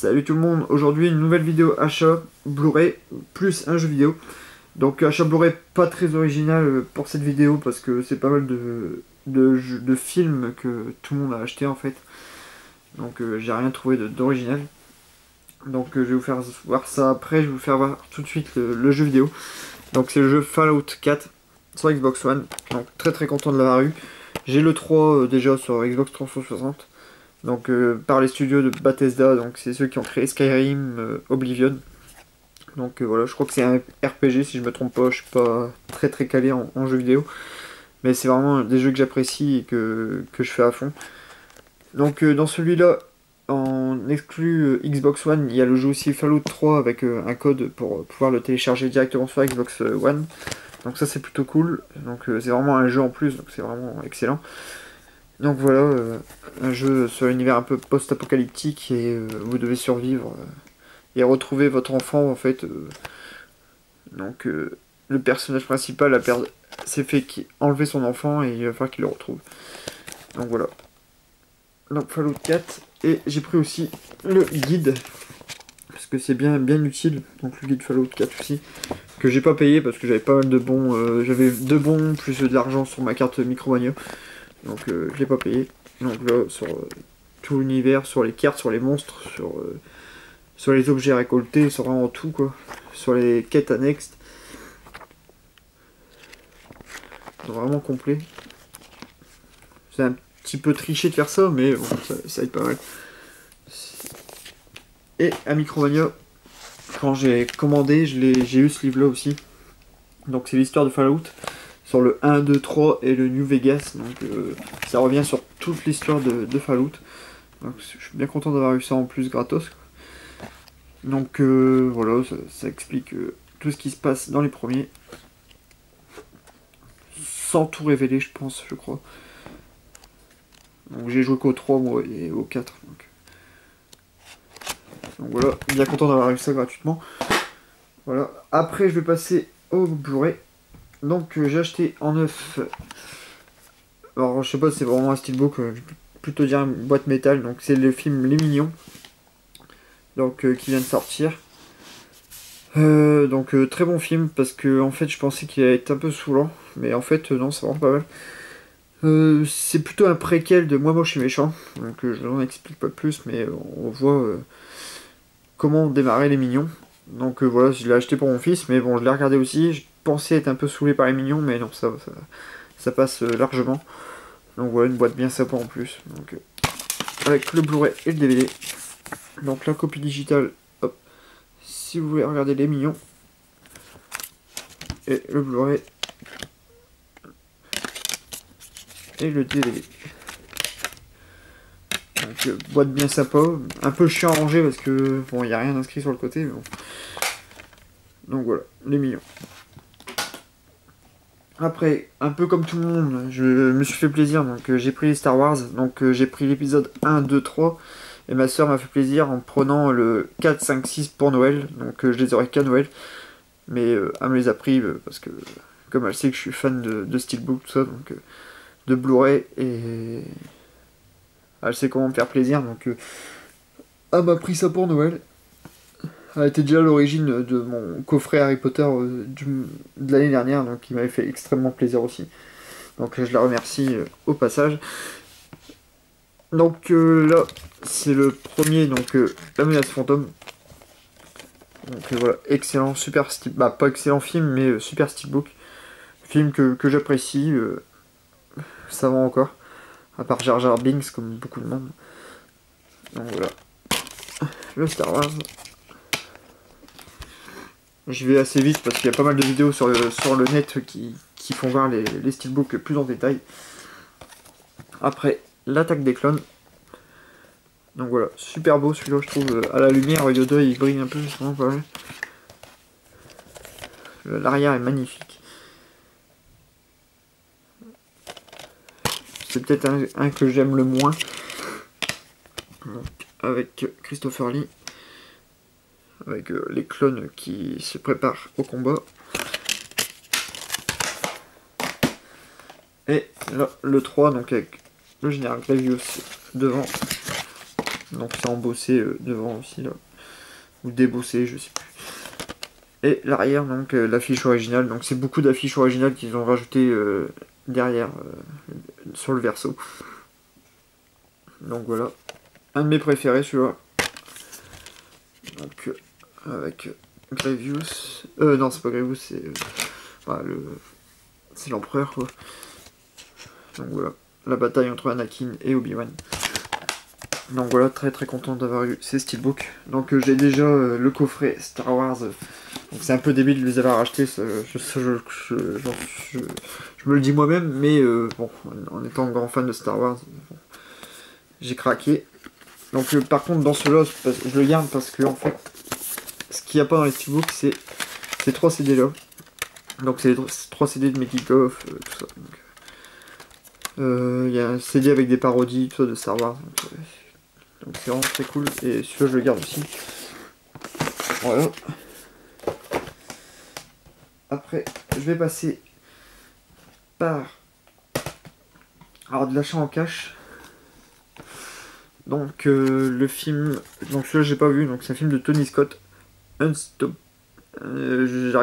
Salut tout le monde, aujourd'hui une nouvelle vidéo achat Blu-ray plus un jeu vidéo. Donc achat Blu-ray pas très original pour cette vidéo parce que c'est pas mal de films que tout le monde a acheté en fait. Donc j'ai rien trouvé d'original. Donc je vais vous faire voir ça après, je vais vous faire voir tout de suite le jeu vidéo. Donc c'est le jeu Fallout 4 sur Xbox One. Donc très content de l'avoir eu. J'ai le 3 déjà sur Xbox 360. Donc par les studios de Bethesda, donc c'est ceux qui ont créé Skyrim, Oblivion. Donc voilà, je crois que c'est un RPG si je me trompe pas, je suis pas très calé en jeux vidéo. Mais c'est vraiment des jeux que j'apprécie et que je fais à fond. Donc dans celui-là, en exclu Xbox One, il y a le jeu aussi Fallout 3 avec un code pour pouvoir le télécharger directement sur Xbox One. Donc ça c'est plutôt cool. Donc c'est vraiment un jeu en plus, donc c'est vraiment excellent. Donc voilà, un jeu sur l'univers un peu post-apocalyptique et vous devez survivre et retrouver votre enfant en fait. Donc le personnage principal s'est fait enlever son enfant et il va falloir qu'il le retrouve. Donc voilà. Donc Fallout 4 et j'ai pris aussi le guide parce que c'est bien utile. Donc le guide Fallout 4 aussi que j'ai pas payé parce que j'avais pas mal de bons. J'avais 2 bons plus de l'argent sur ma carte Micromania. Donc je l'ai pas payé. Donc là, sur tout l'univers, sur les cartes, sur les monstres, sur les objets récoltés, sur vraiment tout quoi. Sur les quêtes annexes. C'est vraiment complet. C'est un petit peu triché de faire ça, mais bon, ça aide pas mal. Et à Micromania, quand j'ai commandé, j'ai eu ce livre là aussi. Donc c'est l'histoire de Fallout. Sur le 1, 2, 3 et le New Vegas. Donc ça revient sur toute l'histoire de Fallout. Donc je suis bien content d'avoir eu ça en plus gratos. Donc voilà, ça explique tout ce qui se passe dans les premiers. Sans tout révéler, je pense, je crois. Donc j'ai joué qu'au 3 moi et au 4. Donc voilà, bien content d'avoir eu ça gratuitement. Voilà. Après je vais passer au Blu-ray. Donc j'ai acheté en neuf. Alors je sais pas si c'est vraiment un steelbook, je vais plutôt dire une boîte métal. Donc c'est le film Les Mignons. Donc qui vient de sortir. Donc très bon film parce que en fait je pensais qu'il allait être un peu saoulant. Mais en fait non, c'est vraiment pas mal. C'est plutôt un préquel de Moi Moche et Méchant. Donc je n'en explique pas plus, mais on voit comment démarrer Les Mignons. Donc voilà, je l'ai acheté pour mon fils, mais bon je l'ai regardé aussi. Je pensais être un peu saoulé par Les Mignons, mais non, ça passe largement. Donc voilà, une boîte bien sympa en plus. Donc, avec le Blu-ray et le DVD. Donc la copie digitale, hop, si vous voulez regarder Les Mignons. Et le Blu-ray. Et le DVD. Donc boîte bien sympa. Un peu chiant à ranger parce que bon, il n'y a rien inscrit sur le côté. Mais bon. Donc voilà, Les Mignons. Après, un peu comme tout le monde, je me suis fait plaisir, donc j'ai pris les Star Wars, donc j'ai pris l'épisode 1, 2, 3, et ma soeur m'a fait plaisir en prenant le 4, 5, 6 pour Noël, donc je les aurais qu'à Noël, mais elle me les a pris parce que, comme elle sait que je suis fan de Steelbook, tout ça, donc de Blu-ray, et elle sait comment me faire plaisir, donc elle m'a pris ça pour Noël. Elle était déjà à l'origine de mon coffret Harry Potter de l'année dernière, donc il m'avait fait extrêmement plaisir aussi. Donc je la remercie au passage. Donc là, c'est le premier, donc La Menace Fantôme. Donc voilà, excellent, super style, bah pas excellent film, mais super steelbook. Film que j'apprécie, ça va encore. À part Jar Jar Binks, comme beaucoup de monde. Donc voilà, le Star Wars. Je vais assez vite parce qu'il y a pas mal de vidéos sur le net qui font voir les steelbooks plus en détail. Après, L'Attaque des Clones. Donc voilà, super beau celui-là, je trouve. À la lumière, Yoda il brille un peu, c'est vraiment pas mal. L'arrière est magnifique. C'est peut-être un que j'aime le moins. Donc, avec Christopher Lee. Avec les clones qui se préparent au combat. Et là, le 3, donc avec le général Grievous devant. Donc c'est embossé devant aussi là. Ou débossé, je sais plus. Et l'arrière, donc l'affiche originale. Donc c'est beaucoup d'affiches originales qu'ils ont rajoutées derrière sur le verso. Donc voilà. Un de mes préférés celui-là. Donc avec Grievous. Non, c'est pas Grievous, c'est voilà, c'est l'empereur quoi. Donc voilà. La bataille entre Anakin et Obi-Wan. Donc voilà, très très content d'avoir eu ces steelbooks. Donc j'ai déjà le coffret Star Wars. Donc c'est un peu débile de les avoir rachetés, je me le dis moi-même, mais bon, en étant grand fan de Star Wars, bon, j'ai craqué. Donc par contre dans ceux-là, je le garde parce que en fait, ce qu'il n'y a pas dans les steelbooks, c'est ces 3 CD là. Donc c'est les 3 CD de Making of, tout ça. Il y a un CD avec des parodies, tout ça de Star Wars. Donc c'est vraiment très cool. Et celui-là je le garde aussi. Voilà. Après, je vais passer par alors de l'achat en cash. Donc le film, donc celui-là j'ai pas vu, donc c'est un film de Tony Scott, j'arrive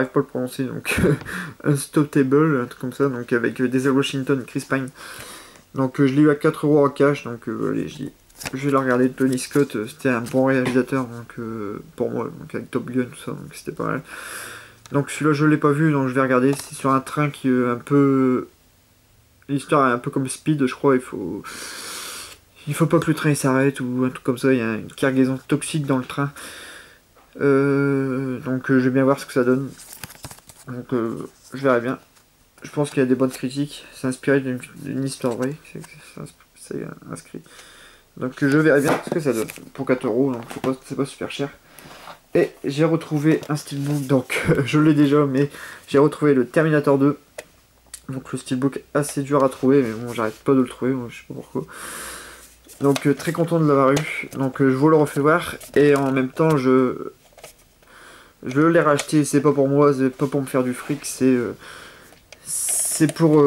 pas à le prononcer, donc Unstoppable, un truc comme ça, donc avec Denzel Washington et Chris Pine. Donc je l'ai eu à 4€ en cash, donc allez, je vais la regarder. Tony Scott, c'était un bon réalisateur, donc pour moi, donc avec Top Gun, tout ça, donc c'était pas mal. Donc celui-là je l'ai pas vu, donc je vais regarder. C'est sur un train qui est un peu... L'histoire est un peu comme Speed, je crois. Il faut pas que le train s'arrête ou un truc comme ça. Il y a une cargaison toxique dans le train. Donc je vais bien voir ce que ça donne. Donc je verrai bien. Je pense qu'il y a des bonnes critiques. C'est inspiré d'une histoire vraie. C'est inscrit. Donc je verrai bien ce que ça donne. Pour 4€, donc c'est pas super cher. Et j'ai retrouvé un steelbook, donc je l'ai déjà, mais j'ai retrouvé le Terminator 2. Donc le steelbook assez dur à trouver, mais bon, j'arrête pas de le trouver, moi, je sais pas pourquoi. Donc très content de l'avoir eu. Donc je vous le refais voir, et en même temps je l'ai racheté. C'est pas pour moi, c'est pas pour me faire du fric, c'est pour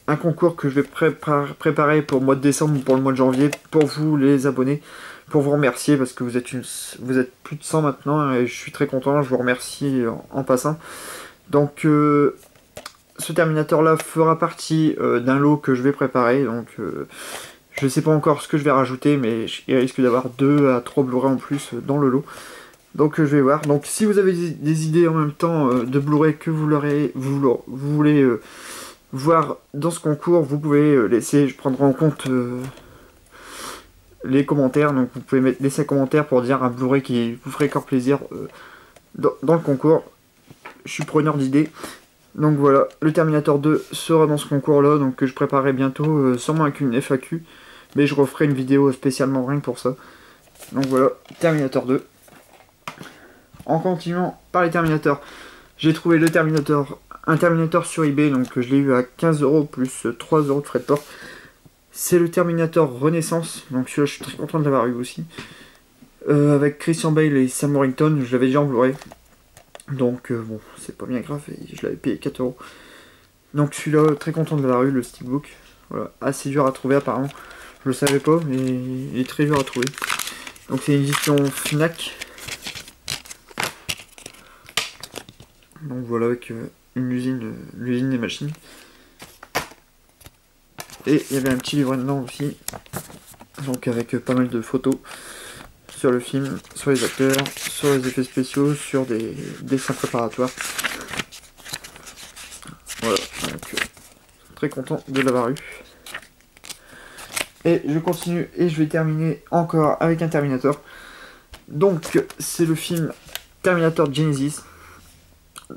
un concours que je vais préparer pour le mois de décembre ou pour le mois de janvier, pour vous les abonnés. Pour vous remercier parce que vous êtes plus de 100 maintenant et je suis très content, je vous remercie en passant. Donc ce Terminator là fera partie d'un lot que je vais préparer, donc je ne sais pas encore ce que je vais rajouter, mais il risque d'avoir 2 à 3 Blu-ray en plus dans le lot. Donc je vais voir. Donc si vous avez des idées en même temps de Blu-ray que vous voulez voir dans ce concours, vous pouvez laisser, je prendrai en compte les commentaires, donc vous pouvez laisser un commentaire pour dire un Blu-ray qui vous ferait encore plaisir dans le concours. Je suis preneur d'idées. Donc voilà, le Terminator 2 sera dans ce concours là, donc je préparerai bientôt, sûrement avec une FAQ, mais je referai une vidéo spécialement rien que pour ça. Donc voilà, Terminator 2. En continuant par les Terminators, j'ai trouvé un Terminator sur eBay, donc je l'ai eu à 15€ plus 3€ de frais de port. C'est le Terminator Renaissance, donc celui-là je suis très content de l'avoir eu aussi. Avec Christian Bale et Sam Worthington, je l'avais déjà en Blu-ray. Donc bon, c'est pas bien grave, et je l'avais payé 4€. Donc celui-là, très content de l'avoir eu, le steelbook. Voilà, assez dur à trouver apparemment. Je le savais pas, mais il est très dur à trouver. Donc c'est une édition Fnac. Donc voilà, avec l'usine des machines. Et il y avait un petit livret dedans aussi, donc avec pas mal de photos sur le film, sur les acteurs, sur les effets spéciaux, sur des dessins préparatoires. Voilà, donc très content de l'avoir eu. Et je continue et je vais terminer encore avec un Terminator. Donc c'est le film Terminator Genesis,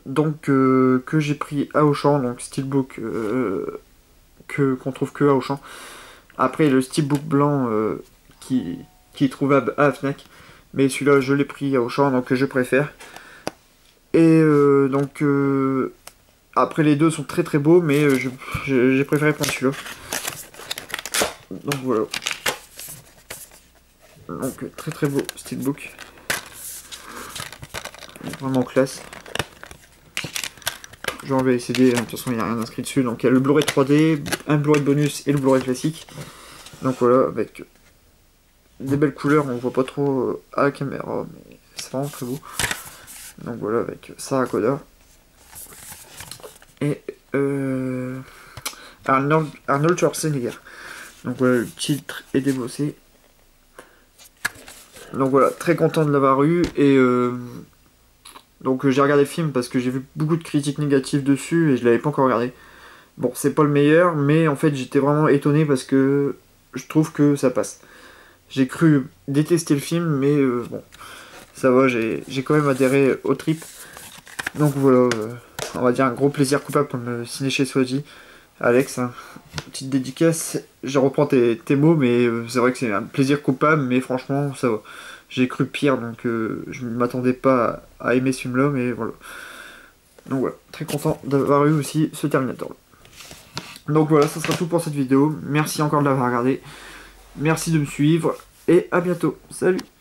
donc que j'ai pris à Auchan, donc steelbook qu'on trouve que à Auchan. Après le steelbook blanc qui est trouvable à Fnac, mais celui-là je l'ai pris à Auchan, donc je préfère. Et donc après les deux sont très très beaux, mais j'ai préféré prendre celui-là. Donc voilà. Donc très très beau steelbook. Vraiment classe. Je vais enlever les CD, de toute façon il n'y a rien inscrit dessus. Donc il y a le Blu-ray 3D, un Blu-ray bonus et le Blu-ray classique. Donc voilà, avec des belles couleurs, on voit pas trop à la caméra, mais c'est vraiment très beau. Donc voilà, avec Sarah Connor. Et Arnold Schwarzenegger. Donc voilà, le titre est débossé. Donc voilà, très content de l'avoir eu. Et donc j'ai regardé le film parce que j'ai vu beaucoup de critiques négatives dessus et je l'avais pas encore regardé. Bon, c'est pas le meilleur, mais en fait j'étais vraiment étonné parce que je trouve que ça passe. J'ai cru détester le film, mais bon, ça va, j'ai quand même adhéré au trip. Donc voilà, on va dire un gros plaisir coupable comme Ciné chez soi dit. Alex, hein, petite dédicace, je reprends tes mots, mais c'est vrai que c'est un plaisir coupable, mais franchement, ça va. J'ai cru pire, donc je ne m'attendais pas à aimer ce film-là, mais voilà. Donc voilà, très content d'avoir eu aussi ce Terminator. Donc voilà, ça sera tout pour cette vidéo. Merci encore de l'avoir regardé. Merci de me suivre, et à bientôt. Salut!